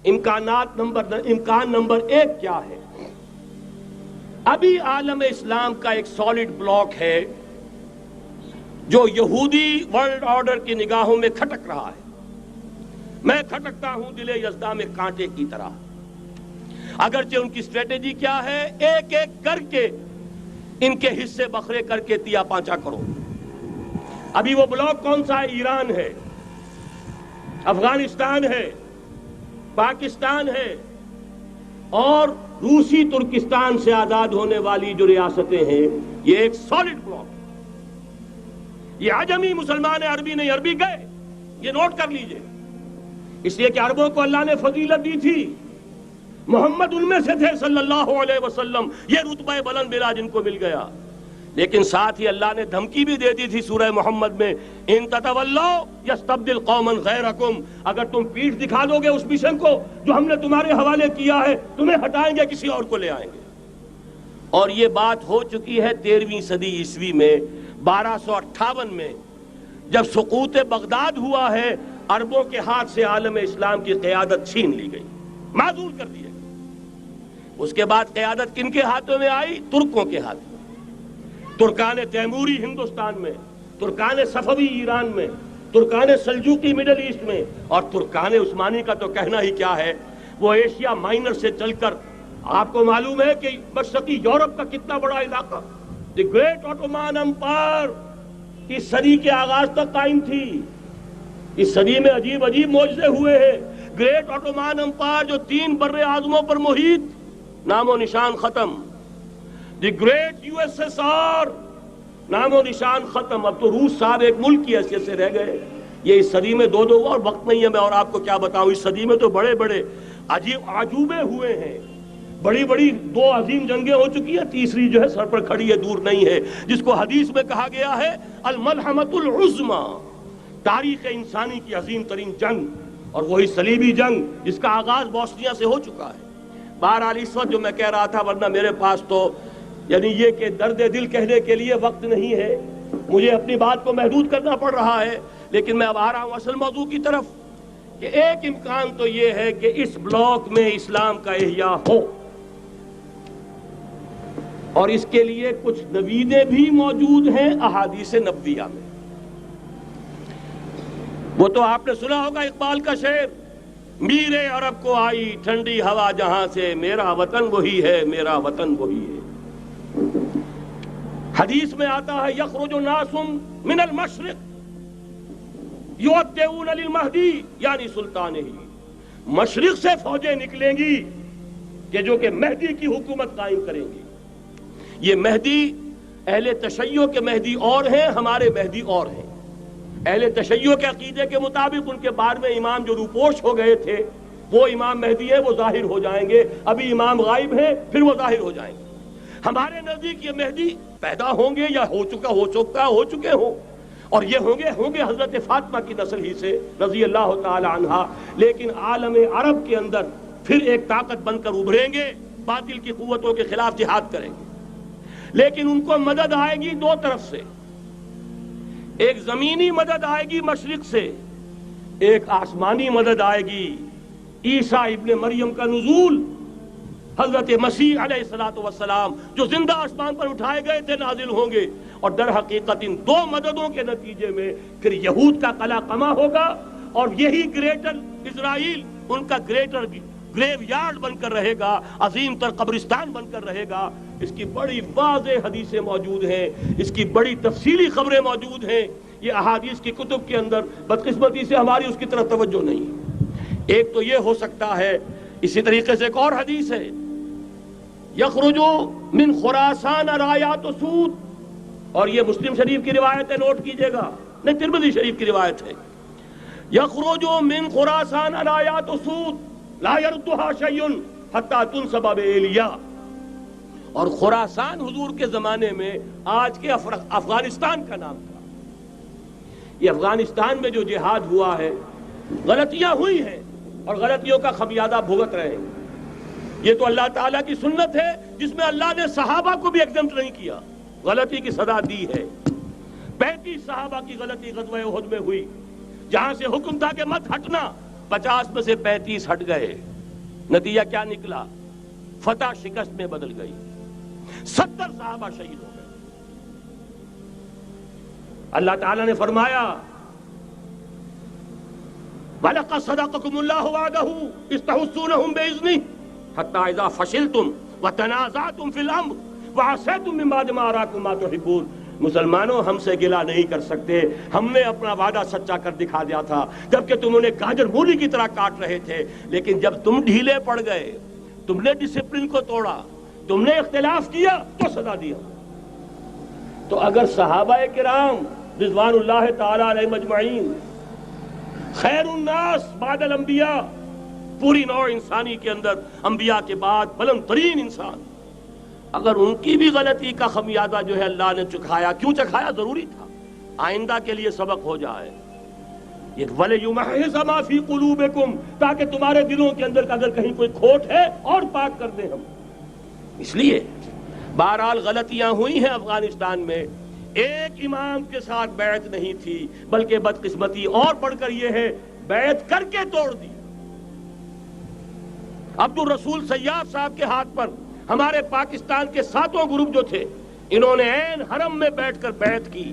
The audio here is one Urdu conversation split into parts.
امکان نمبر 1 کیا ہے؟ ابھی عالم اسلام کا ایک سالڈ بلاک ہے جو یہودی ورلڈ آرڈر کی نگاہوں میں کھٹک رہا ہے. میں کھٹکتا ہوں دل یزداں میں کانٹے کی طرح. اگرچہ ان کی اسٹریٹجی کیا ہے؟ ایک ایک کر کے ان کے حصے بکھرے کر کے تیا پانچا کرو. ابھی وہ بلاک کون سا ہے؟ ایران ہے، افغانستان ہے، پاکستان ہے اور روسی ترکستان سے آزاد ہونے والی جو ریاستیں ہیں. یہ ایک سالڈ بلاک. یہ عجمی مسلمان عربی نہیں، عربی گئے، یہ نوٹ کر لیجئے. اس لیے کہ عربوں کو اللہ نے فضیلت دی تھی، محمد ان میں سے تھے صلی اللہ علیہ وسلم، یہ رتبہ بلند ملا جن کو مل گیا. لیکن ساتھ ہی اللہ نے دھمکی بھی دے دی تھی سورہ محمد میں، ان تتولوا یستبدل قوما غیرکم، اگر تم پیٹھ دکھا دو گے اس مشن کو جو ہم نے تمہارے حوالے کیا ہے، تمہیں ہٹائیں گے، کسی اور کو لے آئیں گے. اور یہ بات ہو چکی ہے 13ویں صدی عیسوی میں. 1258 میں جب سقوط بغداد ہوا ہے، عربوں کے ہاتھ سے عالم اسلام کی قیادت چھین لی گئی، معزول کر دیا گیا. اس کے بعد قیادت کن کے ہاتھوں میں آئی؟ ترکوں کے ہاتھ میں. ترکان تیموری ہندوستان میں، ترکان صفوی ایران میں، ترکان سلجوقی مڈل ایسٹ میں، اور ترکان عثمانی کا تو کہنا ہی کیا ہے. وہ ایشیا مائنر سے چل کر آپ کو معلوم ہے کہ مشرقی یورپ کا کتنا بڑا علاقہ، دی گریٹ آٹومان امپائر اس صدی کے آغاز تک قائم تھی. اس صدی میں عجیب عجیب معجزے ہوئے ہیں. گریٹ آٹومان امپائر جو 3 بر اعظموں پر محیط، نام و نشان ختم. The great U S S R, نام و نشان ختم. اب تو روس صاحب ایک ملک کی حیثیت سے رہ گئے. یہ اس صدی میں 2 اور وقت نہیں ہے میں اور آپ کو کیا بتاؤں. اس صدی میں تو بڑے بڑے عجیب عجوبے ہوئے ہیں. بڑی بڑی 2 عظیم جنگیں ہو چکی ہیں، تیسری جو ہے سر پر کھڑی ہے، دور نہیں ہے، جس کو حدیث میں کہا گیا ہے الملحمۃ العظمی، تاریخ انسانی کی عظیم ترین جنگ. اور وہی صلیبی جنگ جس کا آغاز بوسنیا سے ہو چکا ہے. بہرحال اس وقت جو میں کہہ رہا تھا، ورنہ میرے پاس تو یعنی یہ کہ درد دل کہنے کے لیے وقت نہیں ہے، مجھے اپنی بات کو محدود کرنا پڑ رہا ہے. لیکن میں اب آ رہا ہوں اصل موضوع کی طرف کہ ایک امکان تو یہ ہے کہ اس بلاک میں اسلام کا احیاء ہو، اور اس کے لیے کچھ نویدیں بھی موجود ہیں احادیث نبویہ میں. وہ تو آپ نے سنا ہوگا اقبال کا شعر، میرے عرب کو آئی ٹھنڈی ہوا جہاں سے، میرا وطن وہی ہے، میرا وطن وہی ہے. حدیث میں آتا ہے یخرج الناس من المشرق یودعون للمہدی یعنی سلطانہ، مشرق سے فوجیں نکلیں گی کہ جو کہ مہدی کی حکومت قائم کریں گی. یہ مہدی اہل تشیع کے مہدی اور ہیں، ہمارے مہدی اور ہیں. اہل تشیع کے عقیدے کے مطابق ان کے بعد میں امام جو روپوش ہو گئے تھے وہ امام مہدی ہے، وہ ظاہر ہو جائیں گے. ابھی امام غائب ہیں، پھر وہ ظاہر ہو جائیں گے. ہمارے نزدیک یہ مہدی پیدا ہوں گے یا ہو چکے ہوں، اور یہ ہوں گے حضرت فاطمہ کی نسل ہی سے رضی اللہ تعالی عنہا. لیکن عالم عرب کے اندر پھر ایک طاقت بن کر ابھریں گے، باطل کی قوتوں کے خلاف جہاد کریں گے. لیکن ان کو مدد آئے گی 2 طرف سے. ایک زمینی مدد آئے گی مشرق سے، ایک آسمانی مدد آئے گی. عیسیٰ ابن مریم کا نزول، حضرت مسیح علیہ الصلوۃ والسلام جو زندہ آسمان پر اٹھائے گئے تھے نازل ہوں گے. اور در حقیقت ان 2 مددوں کے نتیجے میں پھر یہود کا قلع قمع ہوگا، اور یہی گریٹر اسرائیل ان کا گریٹر گریو یارڈ بن کر رہے گا، عظیم تر قبرستان بن کر رہے گا. اس کی بڑی واضح حدیثیں موجود ہیں، اس کی بڑی تفصیلی خبریں موجود ہیں. یہ احادیث کی کتب کے اندر بدقسمتی سے ہماری اس کی طرف توجہ نہیں. ایک تو یہ ہو سکتا ہے. اسی طریقے سے ایک اور حدیث ہے، یخرج من خراسان رایات سود، اور یہ مسلم شریف کی روایت ہے، نوٹ کیجئے گا، نہیں ترمذی شریف کی روایت ہے. یخرج من خراسان رایات سود لا يردها شيء حتى تنصب بإيلیا. اور خراسان حضور کے زمانے میں آج کے افغانستان کا نام تھا. یہ افغانستان میں جو جہاد ہوا ہے، غلطیاں ہوئی ہیں اور غلطیوں کا خمیازہ بھگت رہے ہیں. یہ تو اللہ تعالیٰ کی سنت ہے جس میں اللہ نے صحابہ کو بھی ایگزمپٹ نہیں کیا، غلطی کی سزا دی ہے. 35 صحابہ کی غلطی غزوہ احد میں ہوئی، جہاں سے حکم تھا کہ مت ہٹنا، 50 میں سے 35 ہٹ گئے. نتیجہ کیا نکلا؟ فتح شکست میں بدل گئی، 70 صحابہ شہید ہو گئے۔ اللہ تعالیٰ نے فرمایا وَلَقَدْ صَدَقَكُمُ اللَّهُ وَعْدَهُ إِذْ تَحُسُّونَهُم بِإِذْنِهِ حَتَّىٰ إِذَا فَشِلْتُمْ وَتَنَازَعْتُمْ فِي الْأَمْرِ وَعَصَيْتُم مِّن بَعْدِ مَا أَرَاكُم مَّا تُحِبُّونَ۔ مسلمانوں، ہم سے گلہ نہیں کر سکتے، ہم نے اپنا وعدہ سچا کر دکھا دیا تھا جبکہ تم انہیں گاجر مولی کی طرح کاٹ رہے تھے، لیکن جب تم ڈھیلے پڑ گئے، تم نے ڈسپلن کو توڑا، تم نے اختلاف کیا تو سزا دیا۔ تو اگر صحابہ کرام رضوان اللہ تعالی علیہم اجمعین خیر الناس بعد الانبیاء، پوری نوع انسانی کے اندر انبیاء کے بعد بلند ترین انسان، اگر ان کی بھی غلطی کا خمیازہ جو ہے اللہ نے چکھایا، کیوں چکھایا؟ ضروری تھا، آئندہ کے لیے سبق ہو جائے۔ یہ وَلِيُمَحِّصَ مَا فِي قُلُوبِكُمْ، تاکہ تمہارے دلوں کے اندر اگر کہیں کوئی کھوٹ ہے اور پاک کر دیں ہم۔ اس لیے بہرحال غلطیاں ہوئی ہیں افغانستان میں، ایک امام کے ساتھ بیعت نہیں تھی، بلکہ بدقسمتی اور بڑھ کر یہ ہے بیعت کر کے توڑ دی۔ عبدالرسول سیاف صاحب کے ہاتھ پر ہمارے پاکستان کے 7 گروپ جو تھے، انہوں نے عین حرم میں بیٹھ کر بیعت کی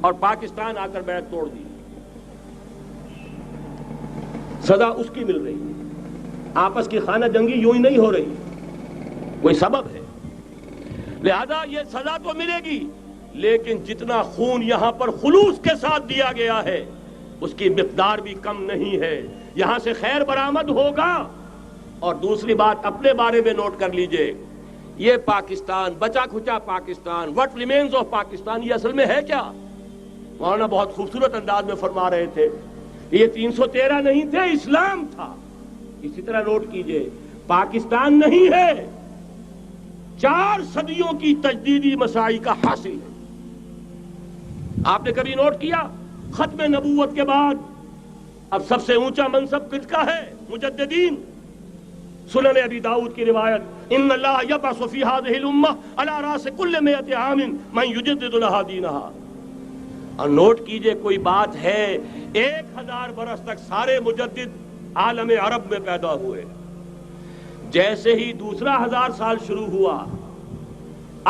اور پاکستان آ کر بیعت توڑ دی۔ سزا اس کی مل رہی ہے، آپس کی خانہ جنگی یوں ہی نہیں ہو رہی، کوئی سبب ہے، لہذا یہ سزا تو ملے گی، لیکن جتنا خون یہاں پر خلوص کے ساتھ دیا گیا ہے اس کی مقدار بھی کم نہیں ہے، یہاں سے خیر برآمد ہوگا۔ اور دوسری بات اپنے بارے میں نوٹ کر لیجئے، یہ پاکستان، بچا کھچا Pakistan, what remains of Pakistan, یہ اصل میں ہے کیا؟ مولانا بہت خوبصورت انداز میں فرما رہے تھے، یہ 313 نہیں تھے، اسلام تھا۔ اسی طرح نوٹ کیجئے، پاکستان نہیں ہے، 4 صدیوں کی تجدیدی مساعی کا حاصل ہے۔ آپ نے کبھی نوٹ کیا ختم نبوت کے بعد اب سب سے اونچا منصب کس کا ہے؟ مجددین۔ سنن ابی داؤد کی روایت، ان اللہ یبعث فی هذه الامہ علی راس کل 100 عام من یجدد لها دینها۔ اور نوٹ کیجئے، کوئی بات ہے 1000 برس تک سارے مجدد عالم عرب میں پیدا ہوئے، جیسے ہی دوسرا 1000 سال شروع ہوا،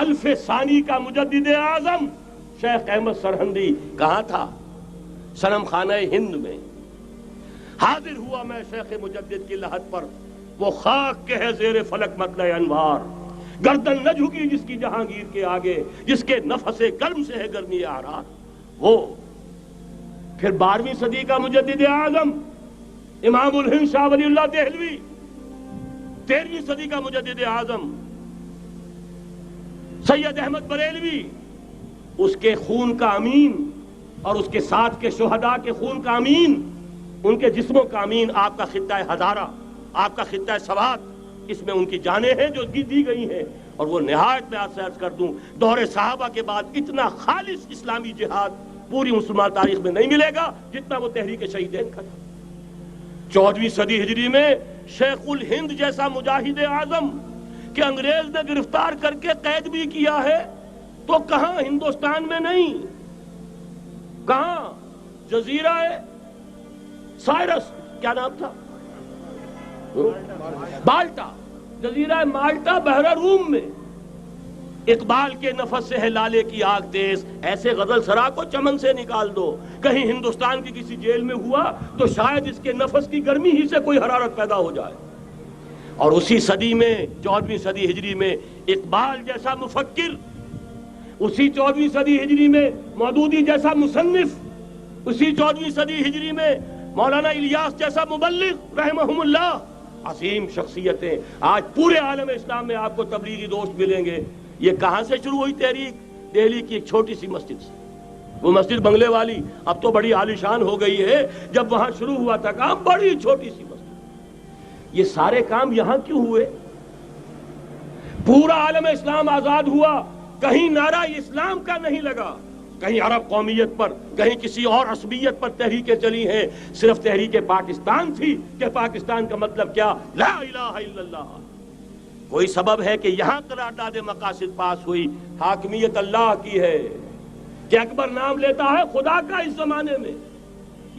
الف ثانی کا مجدد اعظم شیخ احمد سرہندی کہاں تھا؟ صنم خانہ ہند میں حاضر ہوا۔ میں شیخ مجدد کی لحد پر، وہ خاک کے ہے زیر فلک مطلع انوار، گردن نہ جھکی جس کی جہانگیر کے آگے، جس کے نفس گرم سے ہے گرمی آرار۔ وہ پھر 12ویں صدی کا مجدد اعظم امام الہند شاہ ولی اللہ دہلوی، 13ویں صدی کا مجدد اعظم سید احمد بریلوی، اس کے خون کا امین اور اس کے ساتھ کے شہداء کے خون کا امین، ان کے جسموں کا امین آپ کا خطہ ہزارہ، آپ کا خطہ سوات، اس میں ان کی جانیں ہیں جو دی گئی ہیں۔ اور وہ نہایت میں آپ سے عرض کر دوں، دور صحابہ کے بعد اتنا خالص اسلامی جہاد پوری مسلمان تاریخ میں نہیں ملے گا جتنا وہ تحریک شہیدین کا تھا۔ 14ویں صدی ہجری میں شیخ الہند جیسا مجاہد اعظم کہ انگریز نے گرفتار کر کے قید بھی کیا ہے، تو کہاں ہندوستان میں نہیں، کہاں جزیرہ سائرس، کیا نام تھا؟ بالٹا، جزیرہ مالٹا بحر روم میں۔ اقبال کے نفس سے ہے لالے کی آگ تیز، ایسے غزل سرا کو چمن سے نکال دو۔ کہیں ہندوستان کی کسی جیل میں ہوا تو شاید اس کے نفس کی گرمی ہی سے کوئی حرارت پیدا ہو جائے۔ اور اسی صدی میں 14ویں صدی ہجری میں اقبال جیسا مفکر، اسی 14ویں صدی ہجری میں مودودی جیسا مصنف، اسی 14ویں صدی ہجری میں مولانا الیاس جیسا مبلغ رحمہم اللہ، عظیم شخصیتیں آج پورے عالم اسلام میں آپ کو تبلیغی دوست ملیں گے۔ یہ کہاں سے شروع ہوئی تحریک؟ دہلی کی ایک چھوٹی سی مسجد سے، وہ مسجد بنگلے والی اب تو بڑی عالیشان ہو گئی ہے، جب وہاں شروع ہوا تھا کام بڑی چھوٹی سی مسجد۔ یہ سارے کام یہاں کیوں ہوئے؟ پورا عالم اسلام آزاد ہوا، کہیں نعرہ اسلام کا نہیں لگا، کہیں عرب قومیت پر، کہیں کسی اور عصبیت پر تحریکیں چلی ہیں، صرف تحریک پاکستان تھی کہ پاکستان کا مطلب کیا؟ لا الہ الا اللہ۔ کوئی سبب ہے کہ یہاں قرارداد مقاصد پاس ہوئی، حاکمیت اللہ کی ہے، کہ اکبر نام لیتا ہے خدا کا اس زمانے میں۔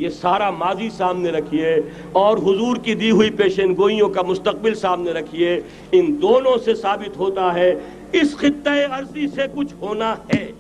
یہ سارا ماضی سامنے رکھیے اور حضور کی دی ہوئی پیشن گوئیوں کا مستقبل سامنے رکھیے، ان دونوں سے ثابت ہوتا ہے اس خطۂ ارضی سے کچھ ہونا ہے۔